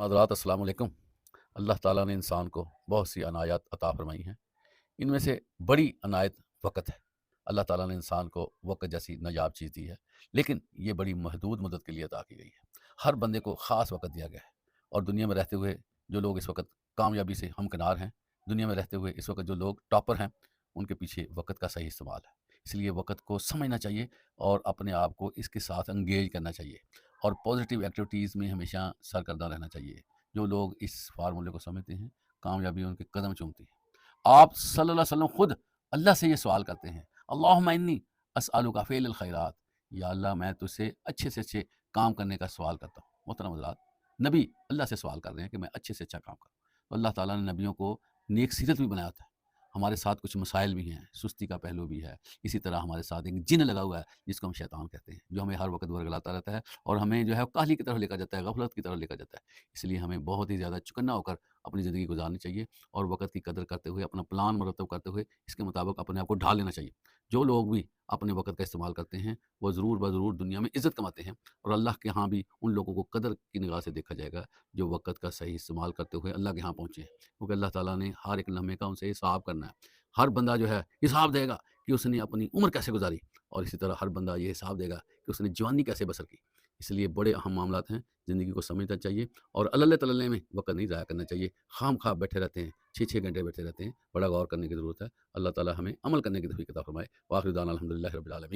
حضرات अस्सलाम वालेकुम। अल्लाह ताला ने इंसान को बहुत सी अनायत अता फरमाई हैं। इनमें से बड़ी अनायत वक़्त है। अल्लाह ताला ने इंसान को वक़्त जैसी नायाब चीज़ दी है, लेकिन ये बड़ी महदूद मुद्दत के लिए अता की गई है। हर बंदे को ख़ास वक़्त दिया गया है और दुनिया में रहते हुए जो लोग इस वक़्त कामयाबी से हमकिनार हैं, दुनिया में रहते हुए इस वक़्त जो लोग टॉपर हैं, उनके पीछे वक़्त का सही इस्तेमाल है। इसलिए वक़्त को समझना चाहिए और अपने आप को इसके साथ एंगेज करना चाहिए और पॉज़िटिव एक्टिविटीज़ में हमेशा सरगर्दा रहना चाहिए। जो लोग इस फ़ार्मूले को समझते हैं, कामयाबी उनके कदम चूमती है। आप सल्लल्लाहु अलैहि वसल्लम खुद अल्लाह से ये सवाल करते हैं, अल्लाहुम्मा इन्नी अस्अलुका फ़िअलल खैरात, या अल्लाह मैं तुझसे अच्छे से अच्छे काम करने का सवाल करता हूँ। मोहतरम हज़रात, नबी अल्लाह से सवाल कर रहे हैं कि मैं अच्छे से अच्छा काम करूँ। तो अल्लाह ताला ने नबियों को नेक सीरत भी बनाया था। हमारे साथ कुछ मसाइल भी हैं, सुस्ती का पहलू भी है। इसी तरह हमारे साथ एक जिन लगा हुआ है जिसको हम शैतान कहते हैं, जो हमें हर वक़्त वर्गलाता रहता है और हमें जो है काहली की तरफ लेकर जाता है, गफ़लत की तरफ लेकर जाता है। इसलिए हमें बहुत ही ज़्यादा चौकन्ना होकर अपनी ज़िंदगी गुज़ारनी चाहिए और वक़्त की कदर करते हुए, अपना प्लान मुरतब करते हुए, इसके मुताबिक अपने आप को ढाल लेना चाहिए। जो लोग भी अपने वक़्त का इस्तेमाल करते हैं, वो ज़रूर ब ज़रूर दुनिया में इज़्ज़त कमाते हैं और अल्लाह के यहाँ भी उन लोगों को कदर की निगाह से देखा जाएगा, जो वक़्त का सही इस्तेमाल करते हुए अल्लाह के यहाँ पहुँचे हैं। क्योंकि अल्लाह ताला ने हर एक लम्हे का उनसे हिसाब करना है। हर बंदा जो है हिसाब देगा कि उसने अपनी उम्र कैसे गुज़ारी और इसी तरह हर बंदा ये हिसाब देगा कि उसने जवानी कैसे बसर की। इसलिए बड़े अहम मामलात हैं, ज़िंदगी को समझना चाहिए और अल्ले-तल्ले में वक़्त नहीं ज़ाया करना चाहिए। ख़ाम-ख़वाह बैठे रहते हैं, 6-6 घंटे बैठे रहते हैं, बड़ा गौर करने की ज़रूरत है। अल्लाह ताला हमें अमल करने की तौफ़ीक़ अता फ़रमाए। व आख़िर दाना अल्हम्दुलिल्लाहि रब्बिल आलमीन।